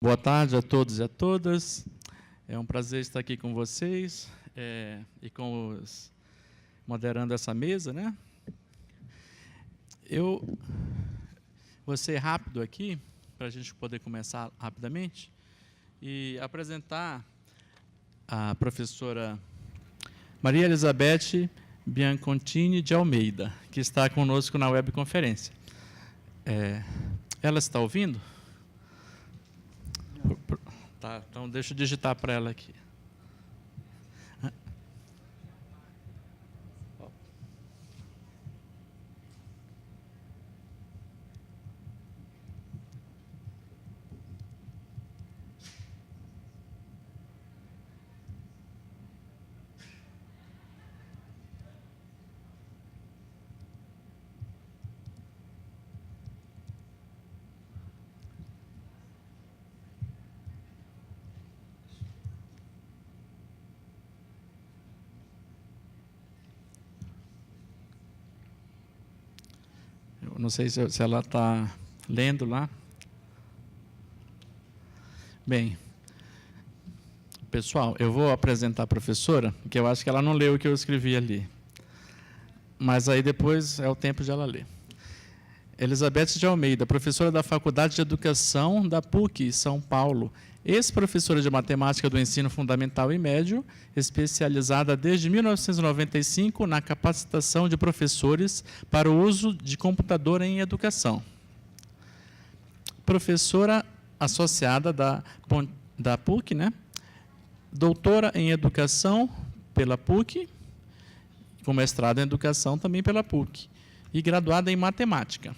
Boa tarde a todos e a todas. É um prazer estar aqui com vocês e moderando essa mesa, né? Eu vou ser rápido aqui, para a gente poder começar rapidamente, e apresentar a professora Maria Elizabeth Biancontini de Almeida, que está conosco na webconferência. Ela está ouvindo? Tá, então deixa eu digitar para ela aqui. Eu não sei se ela está lendo lá. Bem, pessoal, eu vou apresentar a professora, que eu acho que ela não leu o que eu escrevi ali. Mas aí depois é o tempo de ela ler. Elizabeth de Almeida, professora da Faculdade de Educação da PUC, São Paulo, ex-professora de Matemática do Ensino Fundamental e Médio, especializada desde 1995 na capacitação de professores para o uso de computador em educação. Professora associada da PUC, né? Doutora em Educação pela PUC, com mestrado em Educação também pela PUC, e graduada em Matemática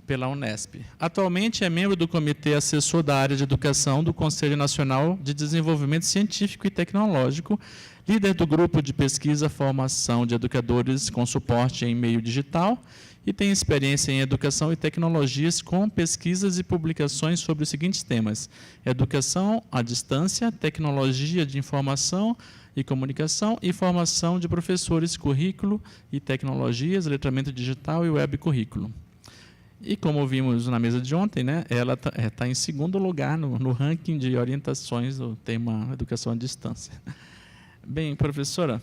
pela Unesp. Atualmente é membro do Comitê Assessor da Área de Educação do Conselho Nacional de Desenvolvimento Científico e Tecnológico, líder do Grupo de Pesquisa Formação de Educadores com Suporte em Meio Digital e tem experiência em Educação e Tecnologias com pesquisas e publicações sobre os seguintes temas: Educação à Distância, Tecnologia de Informação e Comunicação e Formação de Professores, Currículo e Tecnologias, Letramento Digital e Web Currículo. E como vimos na mesa de ontem, né, ela tá em segundo lugar no ranking de orientações do tema Educação à Distância. Bem, professora,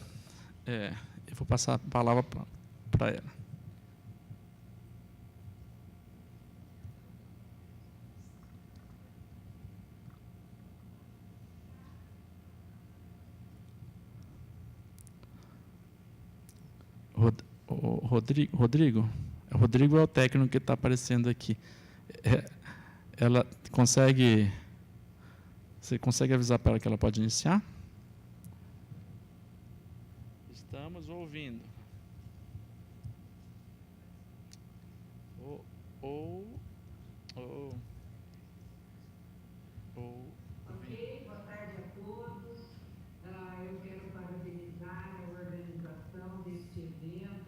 eu vou passar a palavra para ela. Rodrigo é o técnico que está aparecendo aqui. Ela consegue... Você consegue avisar para ela que ela pode iniciar? Estamos ouvindo. Ok, boa tarde a todos. Eu quero parabenizar a organização deste evento,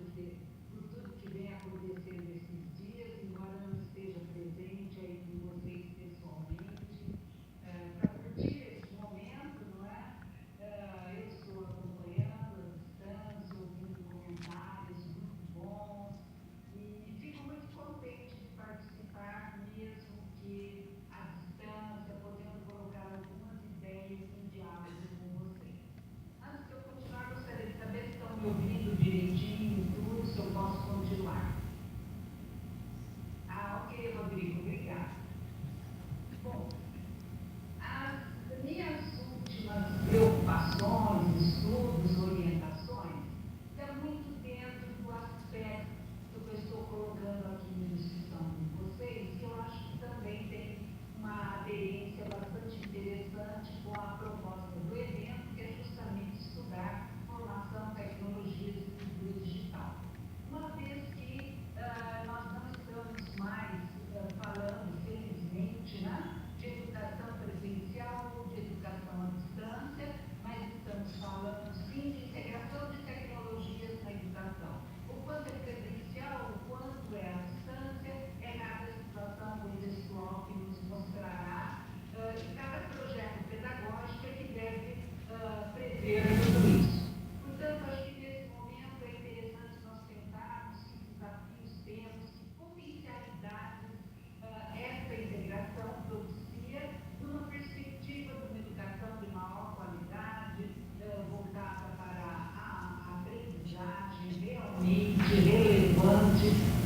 por tudo que vem acontecendo esses dias, embora não esteja presente aí com vocês pessoalmente, para curtir esse momento, não é? Eu estou acompanhando à distância, ouvindo comentários muito bons e fico muito contente de participar, mesmo que à distância, podendo colocar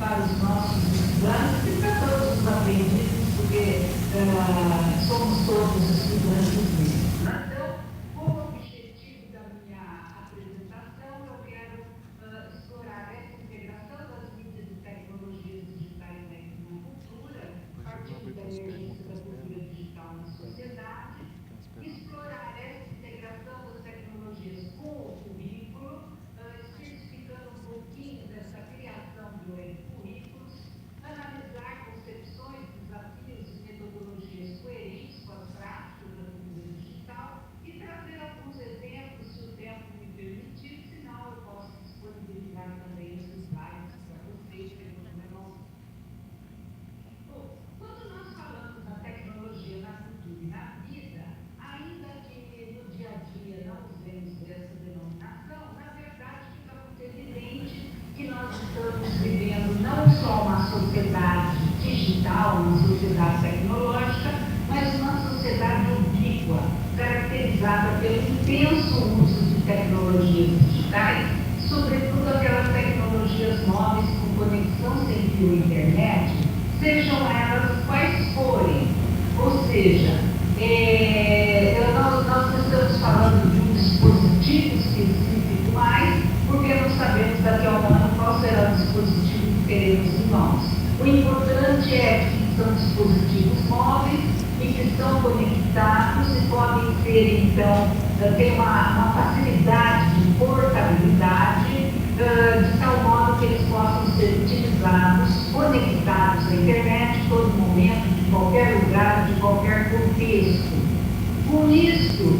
para os nossos estudantes e para todos os aprendizes, porque somos todos estudantes mesmo. Então, como objetivo da minha apresentação, eu quero explorar essa integração das mídias e tecnologias digitais na cultura, a partir da emergência da cultura digital na sociedade, explorar essa integração das tecnologias com o currículo, especificando um pouquinho dessa criação de currículos, analisar concepções, desafios e metodologias coerentes com as práticas da cultura digital e trazer alguns exemplos, se o tempo me permitir, senão eu posso disponibilizar também esses slides para vocês, quando nós falamos da tecnologia na cultura e na vida, ainda que no dia a dia não usemos essa denominação, na verdade fica muito evidente que nós estamos vivendo não só uma sociedade digital, uma sociedade tecnológica, mas uma sociedade ubíqua, caracterizada pelo intenso uso de tecnologias digitais, sobretudo aquelas tecnologias móveis com conexão sem fio internet, sejam elas quais forem. Ou seja, nós estamos falando de um dispositivo específico mais, porque não sabemos daqui a um ano qual será o dispositivo que teremos em mãos. O importante é que são dispositivos móveis e que estão conectados e podem ser, então, ter uma facilidade de portabilidade, de tal modo que eles possam ser utilizados, conectados à internet em todo momento, de qualquer lugar, de qualquer contexto. Com isso,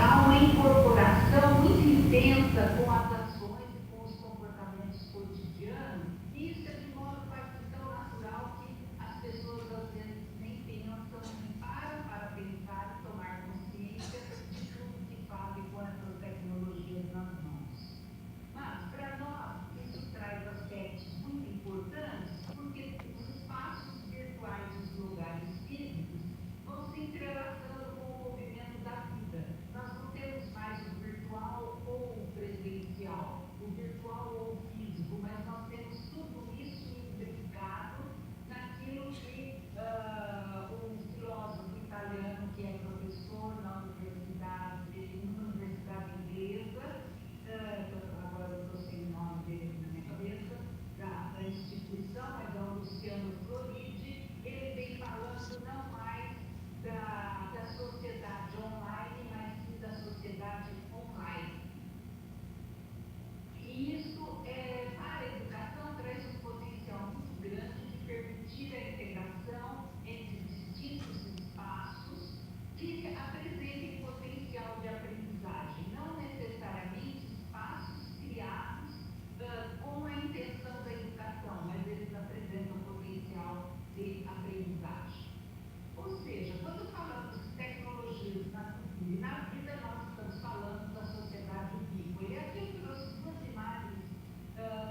há uma incorporação muito intensa com as ações e com os comportamentos cotidianos, e isso é de modo quase tão natural que as pessoas às vezes nem pensam, nem param para pensar e tomar consciência de tudo que fazem com essas tecnologias nas mãos. Mas, para nós, isso traz aspectos muito importantes, porque os espaços virtuais dos lugares físicos vão se entrelaçando com o movimento da vida. Nós não temos mais o virtual ou o presencial, o virtual ou o físico, mas nós temos tudo isso imbricado naquilo que um filósofo italiano, que é professor na universidade inglesa, agora eu estou sem o nome dele na minha cabeça, da instituição, mas é o Luciano Floridi, ele vem falando não mais da sociedade online, mas sim da sociedade online. E isso, para a educação, traz um potencial muito grande de permitir a integração entre distintos espaços que apresentem potencial de aprendizagem, não necessariamente espaços criados com a intenção da educação, mas eles apresentam potencial de aprendizagem. Ou seja, quando falamos de tecnologias na cultura e na vida, nós estamos falando da sociedade ubíqua. E aqui eu trouxe duas imagens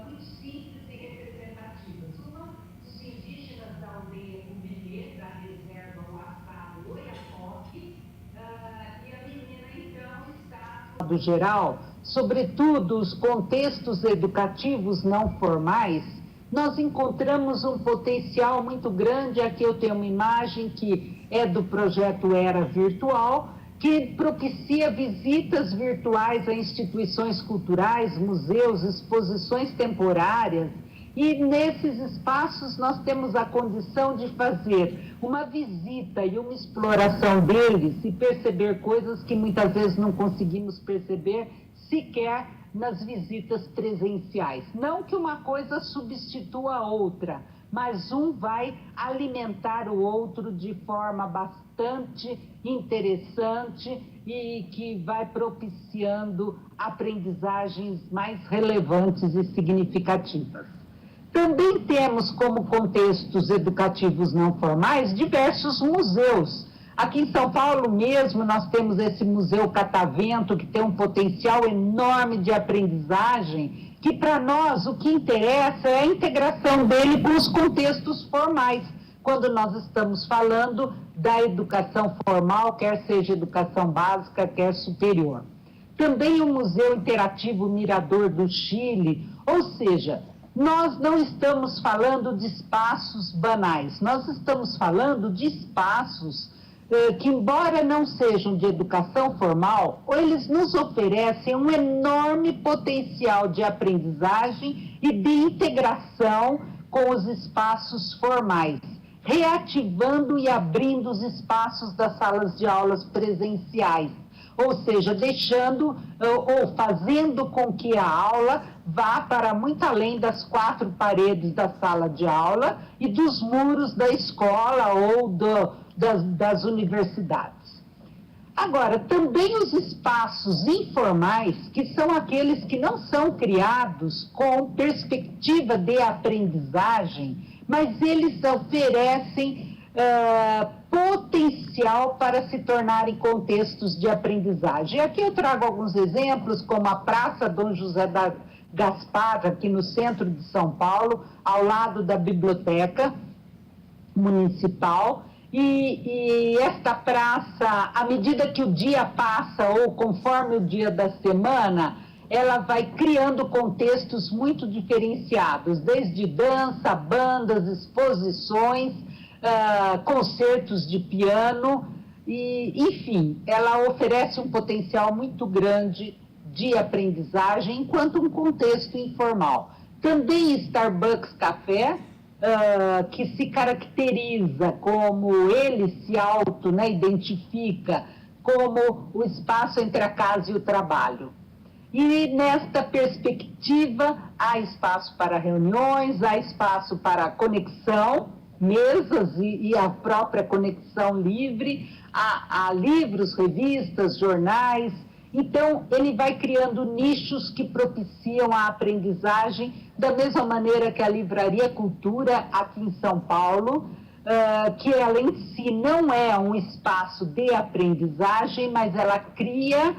muito simples e representativas. Uma dos indígenas da aldeia Cumenê, da reserva Uaçado Oiapoque, e a menina, então, está... Do geral, sobretudo os contextos educativos não formais, nós encontramos um potencial muito grande. Aqui eu tenho uma imagem que é do projeto Era Virtual, que propicia visitas virtuais a instituições culturais, museus, exposições temporárias, e nesses espaços nós temos a condição de fazer uma visita e uma exploração deles e perceber coisas que muitas vezes não conseguimos perceber sequer nas visitas presenciais. Não que uma coisa substitua a outra, mas um vai alimentar o outro de forma bastante interessante e que vai propiciando aprendizagens mais relevantes e significativas. Também temos como contextos educativos não formais diversos museus. Aqui em São Paulo mesmo nós temos esse Museu Catavento, que tem um potencial enorme de aprendizagem, que para nós o que interessa é a integração dele com os contextos formais, quando nós estamos falando da educação formal, quer seja educação básica, quer superior. Também o Museu Interativo Mirador do Chile, ou seja, nós não estamos falando de espaços banais, nós estamos falando de espaços que, embora não sejam de educação formal, eles nos oferecem um enorme potencial de aprendizagem e de integração com os espaços formais, reativando e abrindo os espaços das salas de aulas presenciais, ou seja, deixando ou fazendo com que a aula vá para muito além das 4 paredes da sala de aula e dos muros da escola ou das universidades. Agora, também os espaços informais, que são aqueles que não são criados com perspectiva de aprendizagem, mas eles oferecem potencial para se tornarem contextos de aprendizagem. Aqui eu trago alguns exemplos, como a Praça Dom José da Gaspar, aqui no centro de São Paulo, ao lado da Biblioteca Municipal. E esta praça, à medida que o dia passa, ou conforme o dia da semana, ela vai criando contextos muito diferenciados, desde dança, bandas, exposições, concertos de piano, e, enfim, ela oferece um potencial muito grande de aprendizagem, enquanto um contexto informal. Também Starbucks Café, que se caracteriza como ele se identifica como o espaço entre a casa e o trabalho. E nesta perspectiva, há espaço para reuniões, há espaço para conexão, mesas e a própria conexão livre, há livros, revistas, jornais. Então, ele vai criando nichos que propiciam a aprendizagem, da mesma maneira que a Livraria Cultura, aqui em São Paulo, que ela em si não é um espaço de aprendizagem, mas ela cria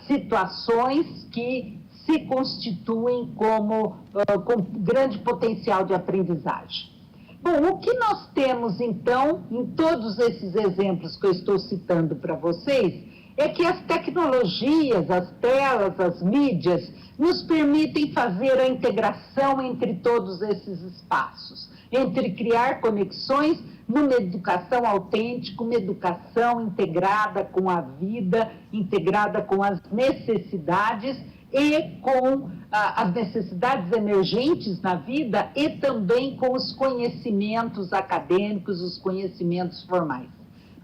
situações que se constituem com grande potencial de aprendizagem. Bom, o que nós temos, então, em todos esses exemplos que eu estou citando para vocês, é que as tecnologias, as telas, as mídias, nos permitem fazer a integração entre todos esses espaços, entre criar conexões numa educação autêntica, uma educação integrada com a vida, integrada com as necessidades e com as necessidades emergentes na vida e também com os conhecimentos acadêmicos, os conhecimentos formais.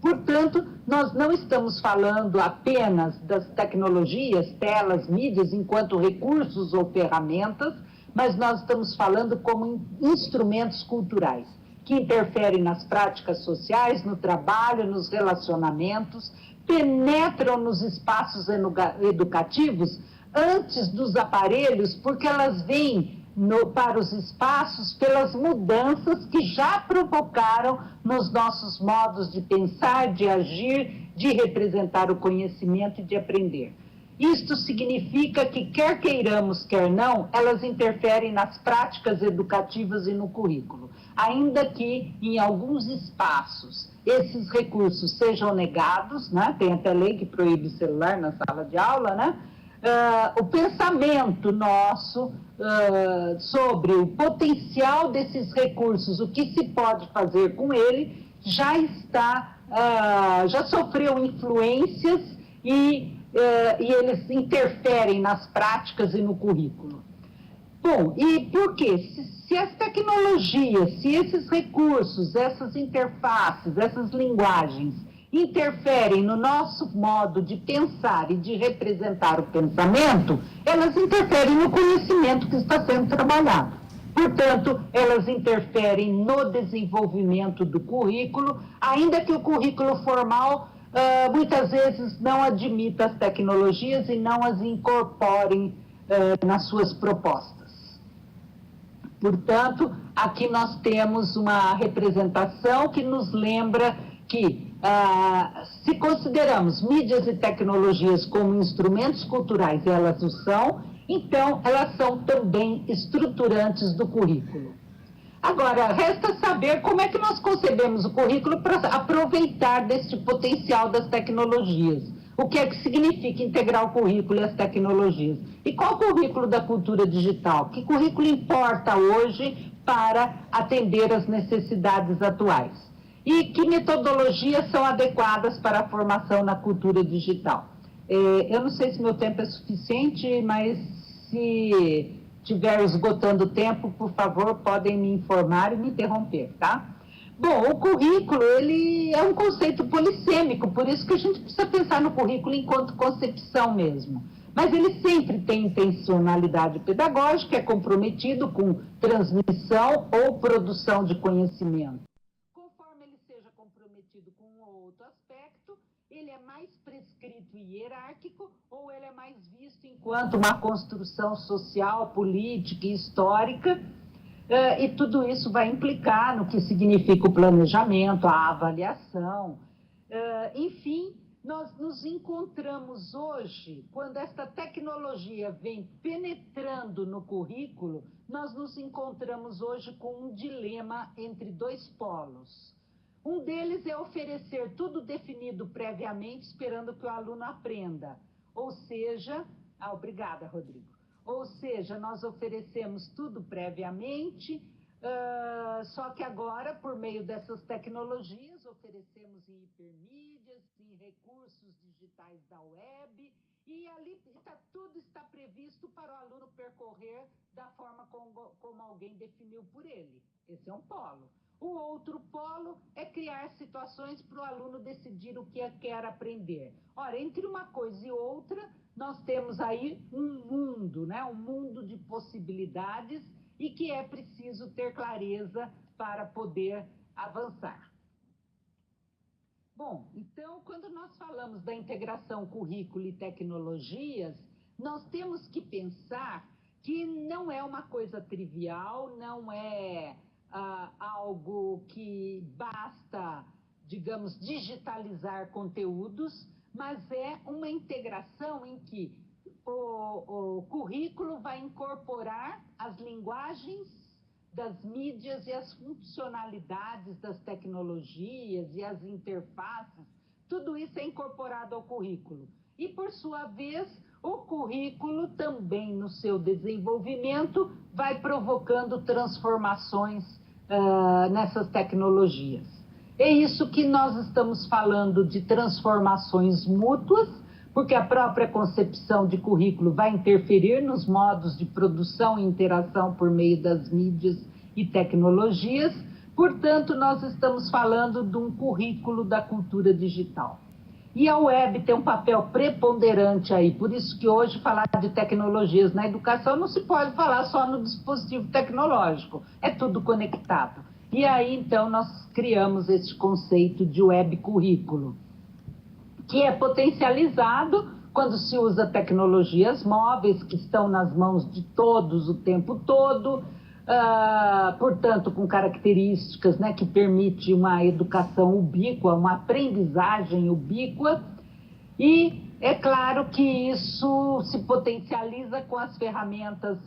Portanto, nós não estamos falando apenas das tecnologias, telas, mídias, enquanto recursos ou ferramentas, mas nós estamos falando como instrumentos culturais, que interferem nas práticas sociais, no trabalho, nos relacionamentos, penetram nos espaços educativos antes dos aparelhos, porque elas vêm para os espaços pelas mudanças que já provocaram nos nossos modos de pensar, de agir, de representar o conhecimento e de aprender. Isto significa que, quer queiramos, quer não, elas interferem nas práticas educativas e no currículo, ainda que, em alguns espaços, esses recursos sejam negados, né? Tem até lei que proíbe o celular na sala de aula, né? O pensamento nosso sobre o potencial desses recursos, o que se pode fazer com ele, já sofreu influências e eles interferem nas práticas e no currículo. Bom, e por quê? Se as tecnologias, se esses recursos, essas interfaces, essas linguagens interferem no nosso modo de pensar e de representar o pensamento, elas interferem no conhecimento que está sendo trabalhado. Portanto, elas interferem no desenvolvimento do currículo, ainda que o currículo formal muitas vezes não admita as tecnologias e não as incorporem nas suas propostas. Portanto, aqui nós temos uma representação que nos lembra que, se consideramos mídias e tecnologias como instrumentos culturais, elas o são, então elas são também estruturantes do currículo. Agora, resta saber como é que nós concebemos o currículo para aproveitar deste potencial das tecnologias. O que é que significa integrar o currículo e as tecnologias? E qual o currículo da cultura digital? Que currículo importa hoje para atender às necessidades atuais? E que metodologias são adequadas para a formação na cultura digital? Eu não sei se meu tempo é suficiente, mas se estiver esgotando o tempo, por favor, podem me informar e me interromper, tá? Bom, o currículo, ele é um conceito polissêmico, por isso que a gente precisa pensar no currículo enquanto concepção mesmo. Mas ele sempre tem intencionalidade pedagógica, é comprometido com transmissão ou produção de conhecimento. Conforme ele seja comprometido com um outro aspecto, ele é mais prescrito e hierárquico ou ele é mais visto enquanto uma construção social, política e histórica. E tudo isso vai implicar no que significa o planejamento, a avaliação. Enfim, nós nos encontramos hoje, quando esta tecnologia vem penetrando no currículo, nós nos encontramos hoje com um dilema entre dois polos. Um deles é oferecer tudo definido previamente, esperando que o aluno aprenda. Ou seja, obrigada, Rodrigo. Ou seja, nós oferecemos tudo previamente, só que agora, por meio dessas tecnologias, oferecemos em hipermídias, em recursos digitais da web, e ali tudo está previsto para o aluno percorrer da forma como alguém definiu por ele. Esse é um polo. O outro polo é criar situações para o aluno decidir o que quer aprender. Ora, entre uma coisa e outra, nós temos aí um mundo, né? Um mundo de possibilidades e que é preciso ter clareza para poder avançar. Bom, então, quando nós falamos da integração currículo e tecnologias, nós temos que pensar que não é uma coisa trivial, não é algo que basta, digamos, digitalizar conteúdos, mas é uma integração em que o currículo vai incorporar as linguagens das mídias e as funcionalidades das tecnologias e as interfaces, tudo isso é incorporado ao currículo. E, por sua vez, o currículo também, no seu desenvolvimento, vai provocando transformações nessas tecnologias. É isso que nós estamos falando de transformações mútuas, porque a própria concepção de currículo vai interferir nos modos de produção e interação por meio das mídias e tecnologias. Portanto, nós estamos falando de um currículo da cultura digital. E a web tem um papel preponderante aí, por isso que hoje falar de tecnologias na educação não se pode falar só no dispositivo tecnológico, é tudo conectado. E aí, então, nós criamos esse conceito de web currículo, que é potencializado quando se usa tecnologias móveis que estão nas mãos de todos o tempo todo, portanto, com características, né, que permite uma educação ubíqua, uma aprendizagem ubíqua, e é claro que isso se potencializa com as ferramentas,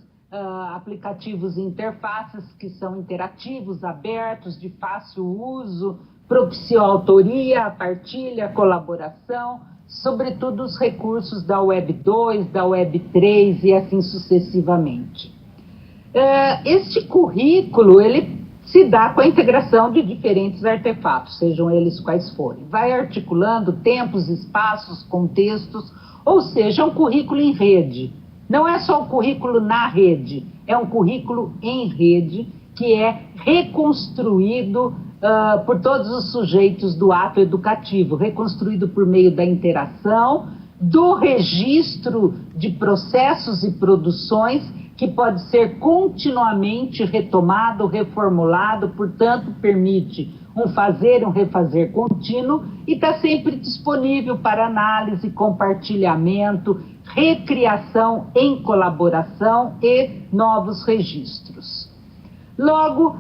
aplicativos e interfaces que são interativos, abertos, de fácil uso, propiciam a autoria, a partilha, a colaboração, sobretudo os recursos da Web 2, da Web 3 e assim sucessivamente. Este currículo, ele se dá com a integração de diferentes artefatos, sejam eles quais forem. Vai articulando tempos, espaços, contextos, ou seja, é um currículo em rede. Não é só um currículo na rede, é um currículo em rede que é reconstruído por todos os sujeitos do ato educativo, reconstruído por meio da interação, do registro de processos e produções, que pode ser continuamente retomado, reformulado, portanto, permite um fazer e um refazer contínuo e está sempre disponível para análise, compartilhamento, recriação em colaboração e novos registros. Logo,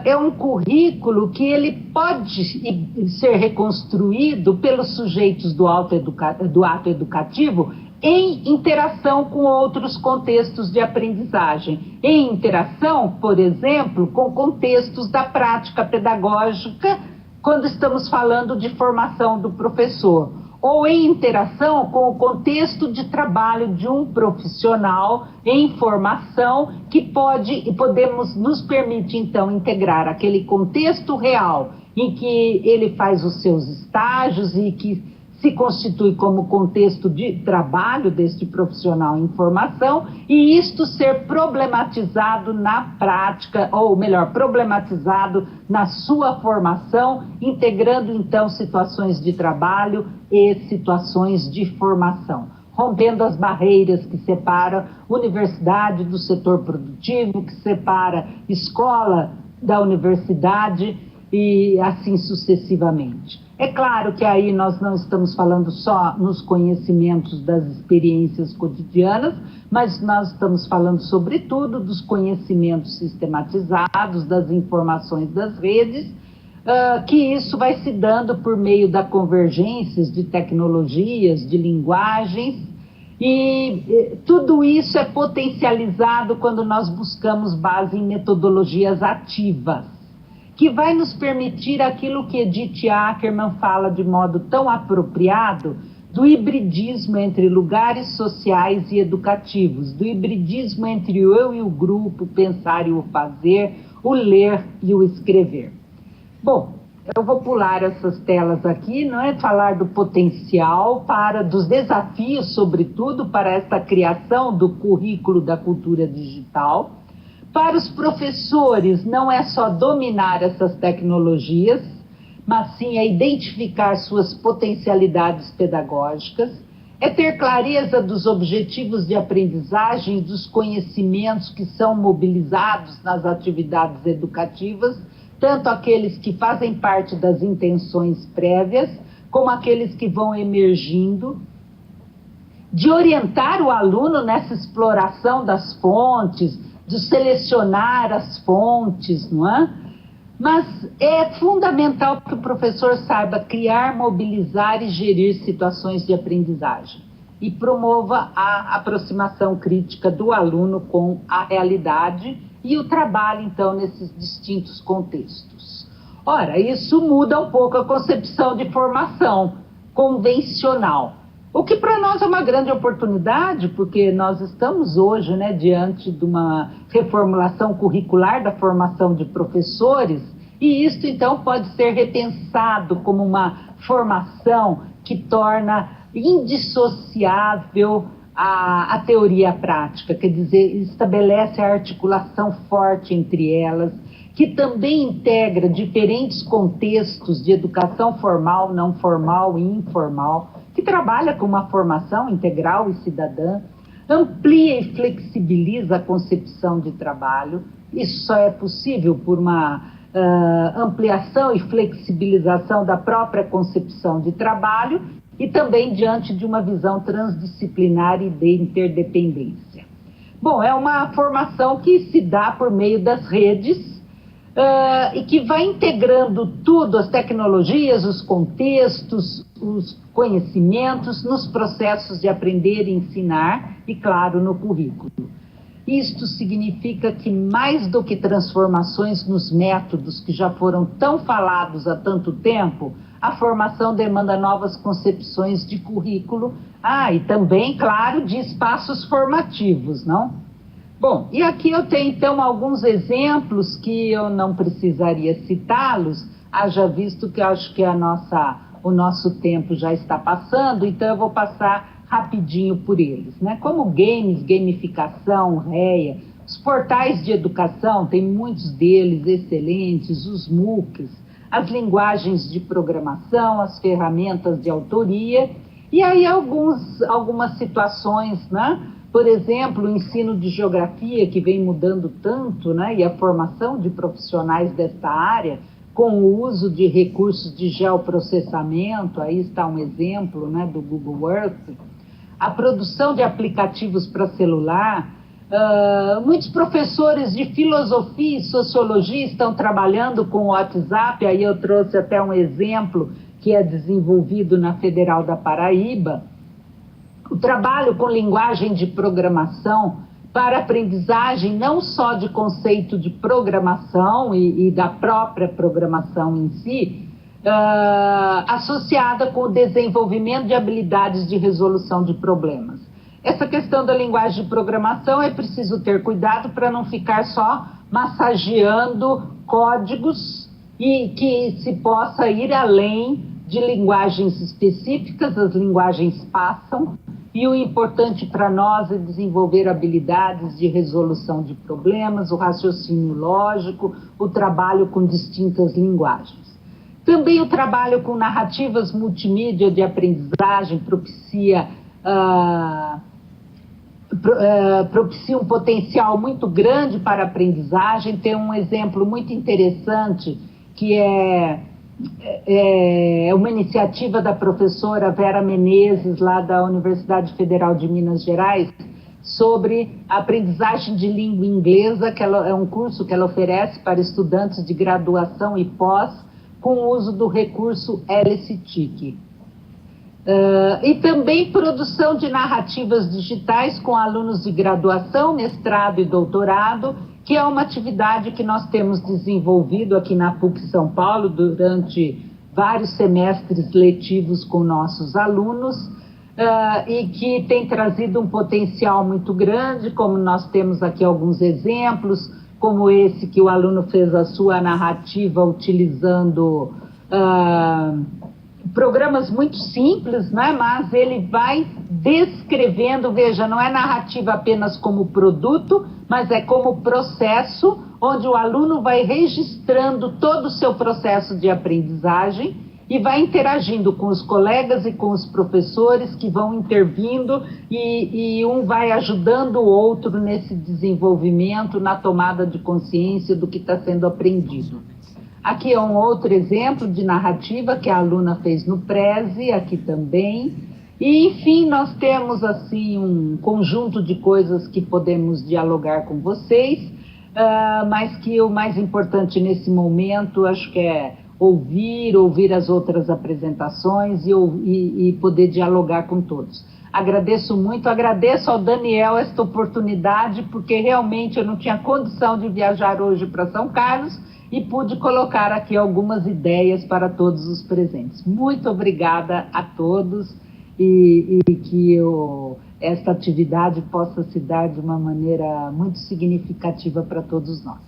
é um currículo que ele pode ser reconstruído pelos sujeitos do ato educativo em interação com outros contextos de aprendizagem, em interação, por exemplo, com contextos da prática pedagógica, quando estamos falando de formação do professor, ou em interação com o contexto de trabalho de um profissional em formação que nos permite, então, integrar aquele contexto real em que ele faz os seus estágios e que se constitui como contexto de trabalho deste profissional em formação, e isto ser problematizado na prática, ou melhor, problematizado na sua formação, integrando então situações de trabalho e situações de formação, rompendo as barreiras que separam universidade do setor produtivo, que separa escola da universidade e assim sucessivamente. É claro que aí nós não estamos falando só nos conhecimentos das experiências cotidianas, mas nós estamos falando, sobretudo, dos conhecimentos sistematizados, das informações das redes, que isso vai se dando por meio da convergências de tecnologias, de linguagens, e tudo isso é potencializado quando nós buscamos base em metodologias ativas, que vai nos permitir aquilo que Edith Ackerman fala de modo tão apropriado, do hibridismo entre lugares sociais e educativos, do hibridismo entre o eu e o grupo, o pensar e o fazer, o ler e o escrever. Bom, eu vou pular essas telas aqui, não é falar do potencial, dos desafios, sobretudo, para essa criação do currículo da cultura digital. Para os professores, não é só dominar essas tecnologias, mas sim é identificar suas potencialidades pedagógicas, é ter clareza dos objetivos de aprendizagem, dos conhecimentos que são mobilizados nas atividades educativas, tanto aqueles que fazem parte das intenções prévias, como aqueles que vão emergindo, de orientar o aluno nessa exploração das fontes, de selecionar as fontes, não é? Mas é fundamental que o professor saiba criar, mobilizar e gerir situações de aprendizagem e promova a aproximação crítica do aluno com a realidade e o trabalho, então, nesses distintos contextos. Ora, isso muda um pouco a concepção de formação convencional, o que para nós é uma grande oportunidade, porque nós estamos hoje, né, diante de uma reformulação curricular da formação de professores, e isso então pode ser repensado como uma formação que torna indissociável a teoria e a prática, quer dizer, estabelece a articulação forte entre elas, que também integra diferentes contextos de educação formal, não formal e informal, que trabalha com uma formação integral e cidadã, amplia e flexibiliza a concepção de trabalho. Isso só é possível por uma ampliação e flexibilização da própria concepção de trabalho e também diante de uma visão transdisciplinar e de interdependência. Bom, é uma formação que se dá por meio das redes, e que vai integrando tudo, as tecnologias, os contextos, os conhecimentos, nos processos de aprender e ensinar e, claro, no currículo. Isto significa que, mais do que transformações nos métodos que já foram tão falados há tanto tempo, a formação demanda novas concepções de currículo, e também, claro, de espaços formativos, não? Bom, e aqui eu tenho, então, alguns exemplos que eu não precisaria citá-los, haja visto que eu acho que o nosso tempo já está passando, então eu vou passar rapidinho por eles, né? Como games, gamificação, REA, os portais de educação, tem muitos deles excelentes, os MOOCs, as linguagens de programação, as ferramentas de autoria, e aí algumas situações, né? Por exemplo, o ensino de geografia, que vem mudando tanto, né? E a formação de profissionais desta área, com o uso de recursos de geoprocessamento, aí está um exemplo, né, do Google Earth, a produção de aplicativos para celular. Muitos professores de filosofia e sociologia estão trabalhando com o WhatsApp, aí eu trouxe até um exemplo que é desenvolvido na Federal da Paraíba. O trabalho com linguagem de programação para aprendizagem não só de conceito de programação e da própria programação em si, associada com o desenvolvimento de habilidades de resolução de problemas. Essa questão da linguagem de programação é preciso ter cuidado para não ficar só massageando códigos e que se possa ir além de linguagens específicas. As linguagens passam e o importante para nós é desenvolver habilidades de resolução de problemas, o raciocínio lógico, o trabalho com distintas linguagens. Também o trabalho com narrativas multimídia de aprendizagem propicia um potencial muito grande para a aprendizagem. Tem um exemplo muito interessante que é uma iniciativa da professora Vera Menezes, lá da Universidade Federal de Minas Gerais, sobre a aprendizagem de língua inglesa, que é um curso que ela oferece para estudantes de graduação e pós, com o uso do recurso LSTIC. E também produção de narrativas digitais com alunos de graduação, mestrado e doutorado, que é uma atividade que nós temos desenvolvido aqui na PUC São Paulo durante vários semestres letivos com nossos alunos, e que tem trazido um potencial muito grande, como nós temos aqui alguns exemplos, como esse que o aluno fez a sua narrativa utilizando programas muito simples, né? Mas ele vai descrevendo, veja, não é narrativa apenas como produto, mas é como processo, onde o aluno vai registrando todo o seu processo de aprendizagem e vai interagindo com os colegas e com os professores que vão intervindo e um vai ajudando o outro nesse desenvolvimento, na tomada de consciência do que está sendo aprendido. Aqui é um outro exemplo de narrativa que a aluna fez no Prezi, aqui também. E, enfim, nós temos, assim, um conjunto de coisas que podemos dialogar com vocês, mas que o mais importante nesse momento, acho que é ouvir as outras apresentações e poder dialogar com todos. Agradeço muito, agradeço ao Daniel esta oportunidade, porque realmente eu não tinha condição de viajar hoje para São Carlos, e pude colocar aqui algumas ideias para todos os presentes. Muito obrigada a todos e que esta atividade possa se dar de uma maneira muito significativa para todos nós.